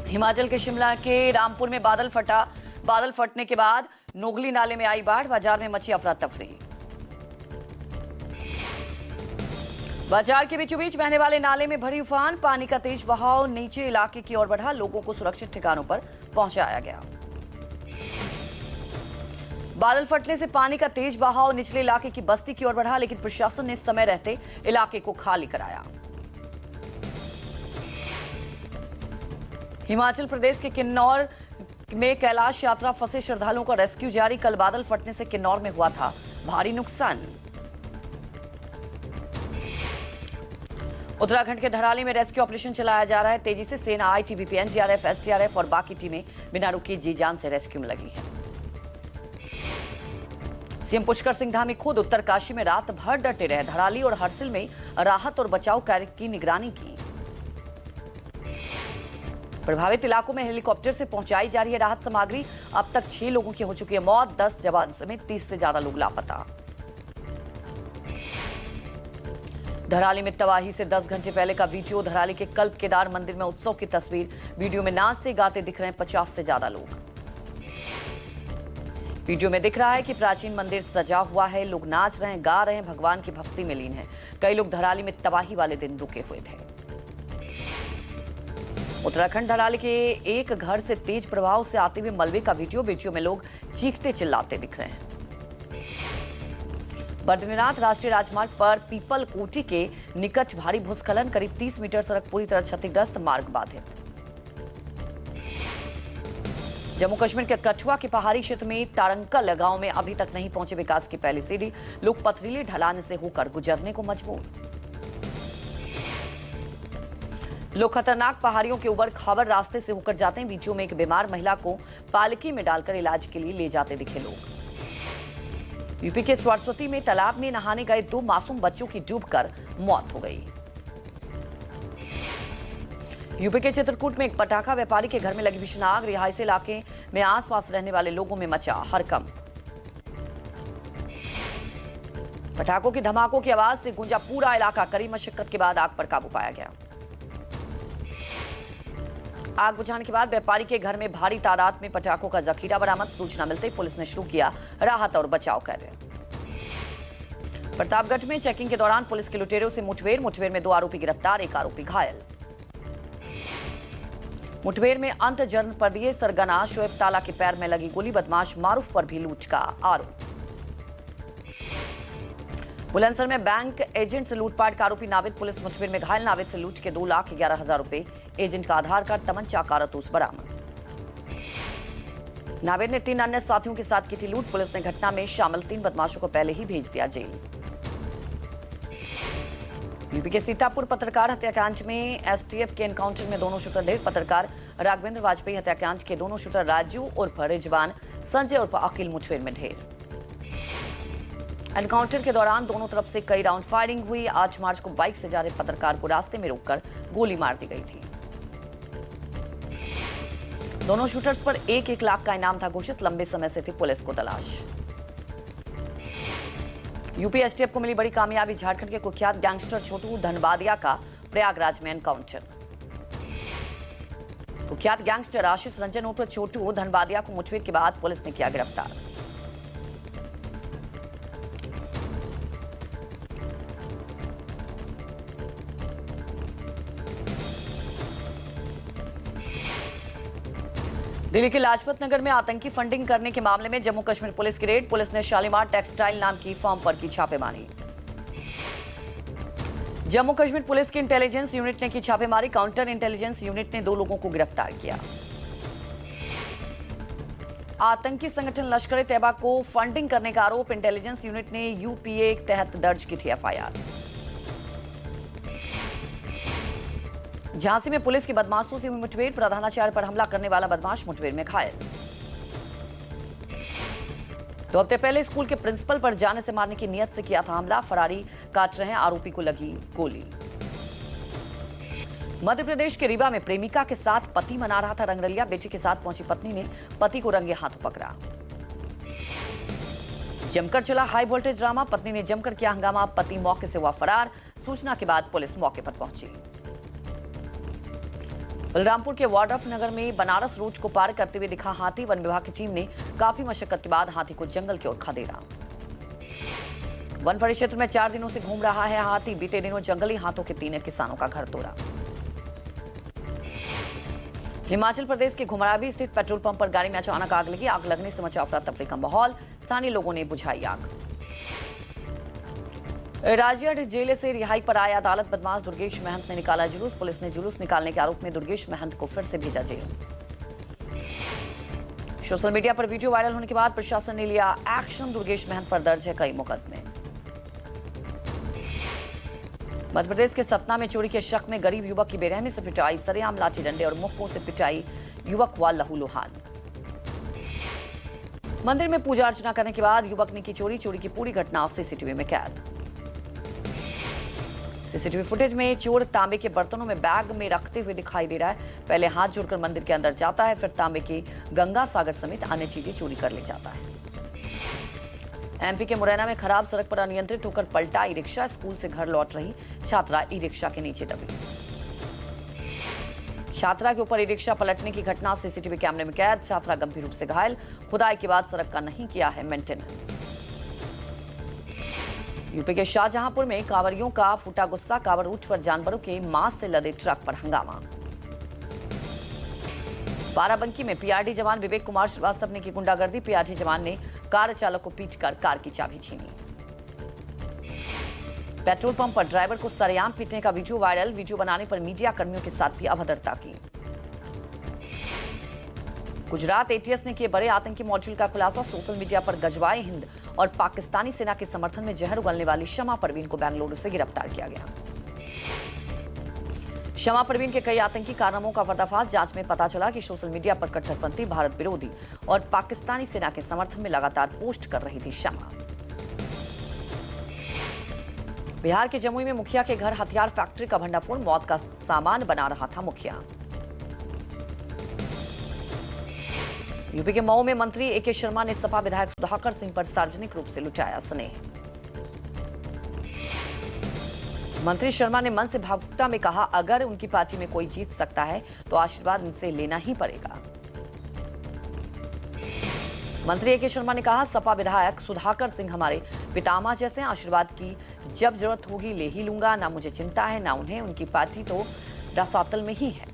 हिमाचल के शिमला के रामपुर में बादल फटा। बादल फटने के बाद नोगली नाले में आई बाढ़, बाजार में मची अफरा तफरी। बाजार के बीचों बीच बहने वाले नाले में भरी उफान, पानी का तेज बहाव नीचे इलाके की ओर बढ़ा, लोगों को सुरक्षित ठिकानों पर पहुंचाया गया। बादल फटने से पानी का तेज बहाव निचले इलाके की बस्ती की ओर बढ़ा, लेकिन प्रशासन ने समय रहते इलाके को खाली कराया। हिमाचल प्रदेश के किन्नौर में कैलाश यात्रा फंसे श्रद्धालुओं का रेस्क्यू जारी। कल बादल फटने से किन्नौर में हुआ था भारी नुकसान। उत्तराखंड के धराली में रेस्क्यू ऑपरेशन चलाया जा रहा है। तेजी से सेना, आईटीबीपी, एनडीआरएफ, एसडीआरएफ और बाकी टीमें बिना रुके जी जान से रेस्क्यू में लगी हैं। सीएम पुष्कर सिंह धामी खुद उत्तरकाशी में रात भर डटे रहे। धराली और हरसिल में राहत और बचाव कार्य की निगरानी की। प्रभावित इलाकों में हेलीकॉप्टर से पहुंचाई जा रही है राहत सामग्री। अब तक 6 लोगों की हो चुकी है मौत, 10 जवान समेत 30 से ज्यादा लोग लापता। धराली में तबाही से 10 घंटे पहले का वीडियो। धराली के कल्प केदार मंदिर में उत्सव की तस्वीर। वीडियो में नाचते गाते दिख रहे हैं 50 से ज्यादा लोग। वीडियो में दिख रहा है कि प्राचीन मंदिर सजा हुआ है, लोग नाच रहे हैं, गा रहे हैं, भगवान की भक्ति में लीन हैं। कई लोग धराली में तबाही वाले दिन रुके हुए थे। उत्तराखंड धराली के एक घर से तेज प्रभाव से आते हुए मलबे का वीडियो में लोग चीखते चिल्लाते दिख रहे हैं। बद्रीनाथ राष्ट्रीय राजमार्ग पर पीपल कोटी के निकट भारी भूस्खलन, करीब 30 मीटर सड़क पूरी तरह क्षतिग्रस्त, मार्ग बाधित। जम्मू कश्मीर के कठुआ के पहाड़ी क्षेत्र में तारंकल गांव में अभी तक नहीं पहुंचे विकास की पहली सीढ़ी, लोग पथरीले ढलान से होकर गुजरने को मजबूर। लोग खतरनाक पहाड़ियों के ऊपर खाबर रास्ते से होकर जाते हैं। वीडियो में एक बीमार महिला को पालकी में डालकर इलाज के लिए ले जाते दिखे लोग। यूपी के सरस्वती में तालाब में नहाने गए 2 मासूम बच्चों की डूबकर मौत हो गई। यूपी के चित्रकूट में एक पटाखा व्यापारी के घर में लगी भीषण आग, रिहायशी इलाके में आसपास रहने वाले लोगों में मचा हड़कंप। पटाखों की धमाकों की आवाज से गूंजा पूरा इलाका, कड़ी मशक्कत के बाद आग पर काबू पाया गया। आग बुझाने के बाद व्यापारी के घर में भारी तादाद में पटाखों का जखीरा बरामद। सूचना मिलते ही पुलिस ने शुरू किया राहत और बचाव कार्य। प्रतापगढ़ में चेकिंग के दौरान पुलिस के लुटेरों से मुठभेड़ में 2 आरोपी गिरफ्तार, 1 आरोपी घायल। मुठभेड़ में अंत जन्म पर दिए सरगना शोएब ताला के पैर में लगी गोली, बदमाश मारूफ पर भी लूट का आरोप। बुलंदशहर में बैंक एजेंट से लूटपाट का आरोपी नाविद पुलिस मुठभेड़ में घायल। नाविद से लूट के 2,11,000 रुपए, एजेंट का आधार कार्ड, तमंचा, कारतूस बरामद। नाविद ने 3 अन्य साथियों के साथ की थी लूट। पुलिस ने घटना में शामिल 3 बदमाशों को पहले ही भेज दिया जेल। यूपी के सीतापुर पत्रकार हत्याकांड में एसटीएफ के एनकाउंटर में दोनों शूटर ढेर। पत्रकार राघवेंद्र वाजपेयी हत्याकांड के दोनों शूटर राजू उर्फ रिजवान, संजय उर्फ अकील मुठभेड़ में ढेर। एनकाउंटर के दौरान दोनों तरफ से कई राउंड फायरिंग हुई। 8 मार्च को बाइक से जा रहे पत्रकार को रास्ते में रोककर गोली मार दी गई थी। दोनों शूटर्स पर 1-1 लाख का इनाम था घोषित। लंबे समय से थी पुलिस को तलाश। यूपी एसटीएफ को मिली बड़ी कामयाबी, झारखंड के कुख्यात गैंगस्टर छोटू धनबादिया का प्रयागराज में एनकाउंटर। कुख्यात गैंगस्टर आशीष रंजन उर्फ छोटू धनबादिया को मुठभेड़ के बाद पुलिस ने किया गिरफ्तार। दिल्ली के लाजपत नगर में आतंकी फंडिंग करने के मामले में जम्मू कश्मीर पुलिस की रेड। पुलिस ने शालीमार टेक्सटाइल नाम की फर्म पर की छापेमारी। जम्मू कश्मीर पुलिस की इंटेलिजेंस यूनिट ने की छापेमारी। काउंटर इंटेलिजेंस यूनिट ने 2 लोगों को गिरफ्तार किया। आतंकी संगठन लश्कर ए तैयबा को फंडिंग करने का आरोप, इंटेलिजेंस यूनिट ने यूपीए के तहत दर्ज की थी एफआईआर। झांसी में पुलिस की बदमाशों से हुई मुठभेड़, प्रधानाचार्य पर हमला करने वाला बदमाश मुठभेड़ में घायल। 2 हफ्ते पहले स्कूल के प्रिंसिपल पर जाने से मारने की नियत से किया था हमला, फरारी काट रहे आरोपी को लगी गोली। मध्य प्रदेश के रीवा में प्रेमिका के साथ पति मना रहा था रंगरलिया। बेटे के साथ पहुंची पत्नी ने पति को रंगे हाथ पकड़ा। जमकर चला हाई वोल्टेज ड्रामा, पत्नी ने जमकर किया हंगामा, पति मौके से हुआ फरार। सूचना के बाद पुलिस मौके पर पहुंची। बलरामपुर के वाड्रफ नगर में बनारस रोड को पार करते हुए दिखा हाथी। वन विभाग की टीम ने काफी मशक्कत के बाद हाथी को जंगल की ओर खदेड़ा। वन परिक्षेत्र में 4 दिनों से घूम रहा है हाथी। बीते दिनों जंगली हाथों के 3 किसानों का घर तोड़ा। हिमाचल प्रदेश के घुमरावी स्थित पेट्रोल पंप पर गाड़ी में अचानक आग लगी। आग लगने से मचा अफरा तफरी का माहौल। स्थानीय लोगों ने बुझाई आग। राजगढ़ जेल से रिहाई पर आए अदालत बदमाश दुर्गेश महंत ने निकाला जुलूस। पुलिस ने जुलूस निकालने के आरोप में दुर्गेश महंत को फिर से भेजा जेल। सोशल मीडिया पर वीडियो वायरल होने के बाद प्रशासन ने लिया एक्शन। दुर्गेश महंत पर दर्ज है कई मुकदमे। मध्य प्रदेश के सतना में चोरी के शक में गरीब युवक की बेरहमी से पिटाई। सरेआम लाठी डंडे और मुक्कों से पिटाई युवक हुआ लहूलुहान। मंदिर में पूजा अर्चना करने के बाद युवक ने की चोरी। चोरी की पूरी घटना सीसीटीवी में कैद। सीसीटीवी फुटेज में चोर तांबे के बर्तनों में बैग में रखते हुए दिखाई दे रहा है। पहले हाथ जोड़कर मंदिर के अंदर जाता है, फिर तांबे के गंगा सागर समेत अन्य चीजें चोरी कर ले जाता है। एमपी के मुरैना में खराब सड़क पर अनियंत्रित होकर पलटा ई रिक्शा। स्कूल से घर लौट रही छात्रा ई रिक्शा के नीचे दबी। छात्रा के ऊपर ई रिक्शा पलटने की घटना सीसीटीवी कैमरे में कैद। छात्रा गंभीर रूप से घायल। खुदाई के बाद सड़क का नहीं किया है मेंटेनेंस। यूपी के शाहजहांपुर में कांवरियों का फूटा गुस्सा। कांवर रूट पर जानवरों के मांस से लदे ट्रक पर हंगामा। बाराबंकी में पीआरडी जवान विवेक कुमार श्रीवास्तव ने की गुंडागर्दी। पीआरडी जवान ने कार चालक को पीटकर कार की चाबी छीनी। पेट्रोल पंप पर ड्राइवर को सरेआम पीटने का वीडियो वायरल। वीडियो बनाने पर मीडिया कर्मियों के साथ भी अभद्रता की। गुजरात एटीएस ने किए बड़े आतंकी मॉड्यूल का खुलासा। सोशल मीडिया पर गजवाए हिंद और पाकिस्तानी सेना के समर्थन में जहर उगलने वाली शमा परवीन को बेंगलुरु से गिरफ्तार किया गया। शमा परवीन के कई आतंकी कारनामों का पर्दाफाश। जांच में पता चला कि सोशल मीडिया पर कट्टरपंथी, भारत विरोधी और पाकिस्तानी सेना के समर्थन में लगातार पोस्ट कर रही थी शमा। बिहार के जमुई में मुखिया के घर हथियार फैक्ट्री का भंडाफोड़। मौत का सामान बना रहा था मुखिया। यूपी के मऊ में मंत्री एके शर्मा ने सपा विधायक सुधाकर सिंह पर सार्वजनिक रूप से लुटाया स्नेह। मंत्री शर्मा ने मन से भावुकता में कहा, अगर उनकी पार्टी में कोई जीत सकता है तो आशीर्वाद इनसे लेना ही पड़ेगा। मंत्री एके शर्मा ने कहा, सपा विधायक सुधाकर सिंह हमारे पितामह जैसे हैं। आशीर्वाद की जब जरूरत होगी ले ही लूंगा। ना मुझे चिंता है ना उन्हें। उनकी पार्टी तो रसातल में ही है।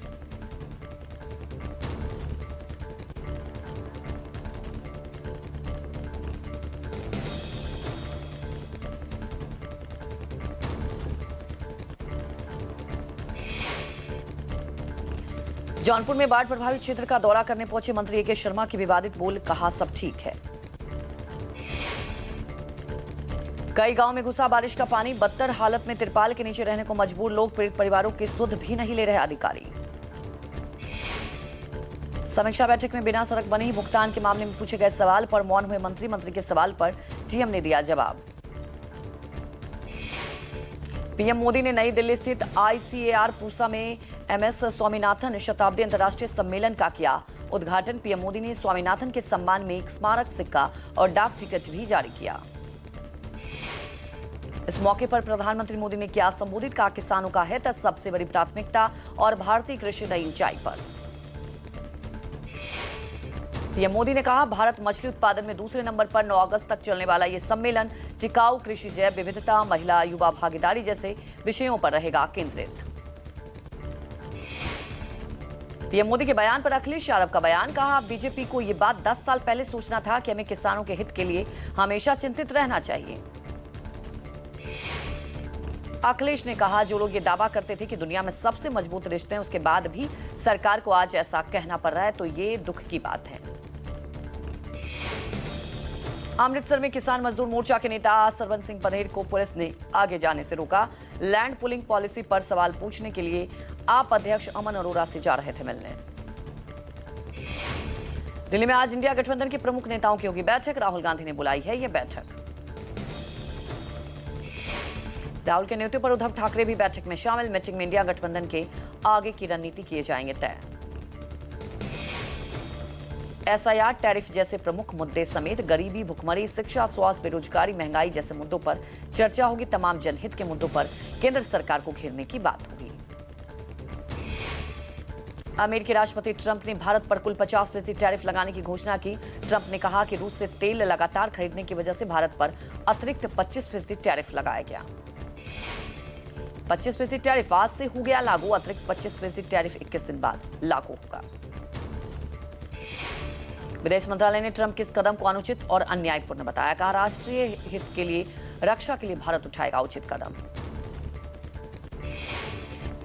जौनपुर में बाढ़ प्रभावित क्षेत्र का दौरा करने पहुंचे मंत्री एके शर्मा की विवादित बोल। कहा, सब ठीक है। कई गांव में घुसा बारिश का पानी। बदतर हालत में तिरपाल के नीचे रहने को मजबूर लोग। पीड़ित परिवारों की सुध भी नहीं ले रहे अधिकारी। समीक्षा बैठक में बिना सड़क बनी भुगतान के मामले में पूछे गए सवाल पर मौन हुए मंत्री। मंत्री के सवाल पर टीएम ने दिया जवाब। पीएम मोदी ने नई दिल्ली स्थित आईसीएआर पूसा में एमएस स्वामीनाथन शताब्दी अंतर्राष्ट्रीय सम्मेलन का किया उद्घाटन। पीएम मोदी ने स्वामीनाथन के सम्मान में एक स्मारक सिक्का और डाक टिकट भी जारी किया। इस मौके पर प्रधानमंत्री मोदी ने किया संबोधित। कहा, किसानों का हित सबसे बड़ी प्राथमिकता और भारतीय कृषि नई ऊंचाई पर। पीएम मोदी ने कहा, भारत मछली उत्पादन में दूसरे नंबर पर। 9 अगस्त तक चलने वाला ये सम्मेलन टिकाऊ कृषि, जैव विविधता, महिला, युवा भागीदारी जैसे विषयों पर रहेगा केंद्रित। पीएम मोदी के बयान पर अखिलेश यादव का बयान। कहा, बीजेपी को ये बात 10 साल पहले सोचना था कि हमें किसानों के हित के लिए हमेशा चिंतित रहना चाहिए। अखिलेश ने कहा, जो लोग ये दावा करते थे कि दुनिया में सबसे मजबूत रिश्ते हैं, उसके बाद भी सरकार को आज ऐसा कहना पड़ रहा है तो ये दुख की बात है। अमृतसर में किसान मजदूर मोर्चा के नेता सरवन सिंह पनेर को पुलिस ने आगे जाने से रोका। लैंड पुलिंग पॉलिसी पर सवाल पूछने के लिए आप अध्यक्ष अमन अरोड़ा से जा रहे थे मिलने। दिल्ली में आज इंडिया गठबंधन के प्रमुख नेताओं की होगी बैठक। राहुल गांधी ने बुलाई है यह बैठक। राहुल के न्योते पर उद्धव ठाकरे भी बैठक में शामिल। मीटिंग में इंडिया गठबंधन के आगे की रणनीति किए जाएंगे तय। एसआईआर, टैरिफ जैसे प्रमुख मुद्दे समेत गरीबी, भुखमरी, शिक्षा, स्वास्थ्य, बेरोजगारी, महंगाई जैसे मुद्दों पर चर्चा होगी। तमाम जनहित के मुद्दों पर केंद्र सरकार को घेरने की बात होगी। अमेरिकी राष्ट्रपति ट्रंप ने भारत पर कुल 50% टैरिफ लगाने की घोषणा की। ट्रंप ने कहा कि रूस से तेल लगातार खरीदने की वजह से भारत पर अतिरिक्त 25% टैरिफ लगाया गया। 25% टैरिफ आज से हो गया लागू। अतिरिक्त 25% टैरिफ 21 दिन बाद लागू होगा। विदेश मंत्रालय ने ट्रंप के इस कदम को अनुचित और अन्यायपूर्ण बताया। कहा, राष्ट्रीय हित के लिए, रक्षा के लिए भारत उठाएगा उचित कदम।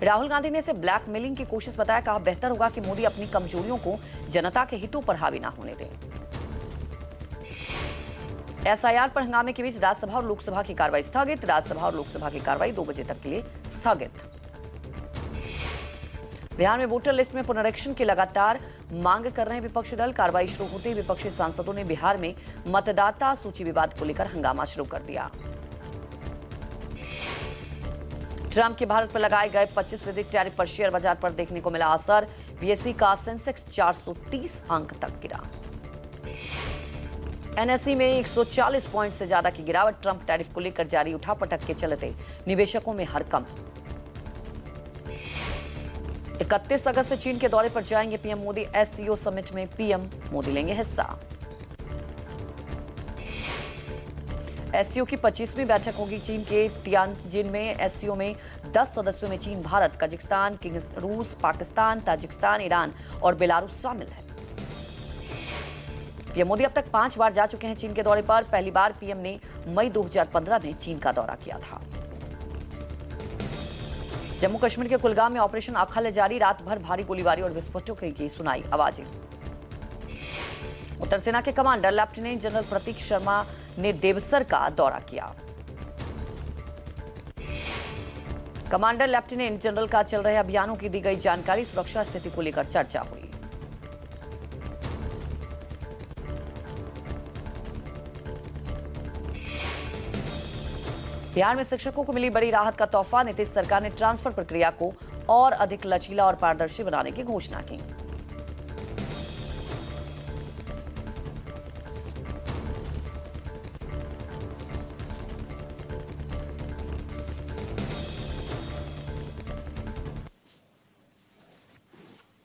राहुल गांधी ने इसे ब्लैकमेलिंग की कोशिश बताया। कहा, बेहतर होगा कि मोदी अपनी कमजोरियों को जनता के हितों पर हावी ना होने दें। एसआईआर पर हंगामे के बीच राज्यसभा और लोकसभा की कार्रवाई स्थगित। राज्यसभा और लोकसभा की कार्रवाई 2 बजे तक के लिए स्थगित। बिहार में वोटर लिस्ट में पुनरीक्षण की लगातार मांग कर रहे हैं विपक्षी दल। कार्रवाई शुरू होते ही विपक्षी सांसदों ने बिहार में मतदाता सूची विवाद को लेकर हंगामा शुरू कर दिया। ट्रंप के भारत पर लगाए गए 25% टैरिफ पर शेयर बाजार पर देखने को मिला असर। बीएसई का सेंसेक्स 430 अंक तक गिरा। एनएसई में 140 पॉइंट से ज्यादा की गिरावट। ट्रंप टैरिफ को लेकर जारी उठापटक के चलते निवेशकों में हड़कंप। 31 अगस्त से चीन के दौरे पर जाएंगे पीएम मोदी। एससीओ समिट में पीएम मोदी लेंगे हिस्सा। एससीओ की 25वीं बैठक होगी चीन के तियानजिन में। एससीओ में 10 सदस्यों में चीन, भारत, कजाकिस्तान, रूस, पाकिस्तान, ताजिकिस्तान, ईरान और बेलारूस शामिल है। पीएम मोदी अब तक 5 बार जा चुके हैं चीन के दौरे पर। पहली बार पीएम ने मई 2015 में चीन का दौरा किया था। जम्मू कश्मीर के कुलगाम में ऑपरेशन अखल जारी। रात भर भारी गोलीबारी और विस्फोटकों की सुनाई आवाजें। उत्तर सेना के कमांडर लेफ्टिनेंट जनरल प्रतीक शर्मा ने देवसर का दौरा किया। कमांडर लेफ्टिनेंट जनरल का चल रहे अभियानों की दी गई जानकारी। सुरक्षा स्थिति को लेकर चर्चा हुई। बिहार में शिक्षकों को मिली बड़ी राहत का तोहफा। नीतीश सरकार ने ट्रांसफर प्रक्रिया को और अधिक लचीला और पारदर्शी बनाने की घोषणा की।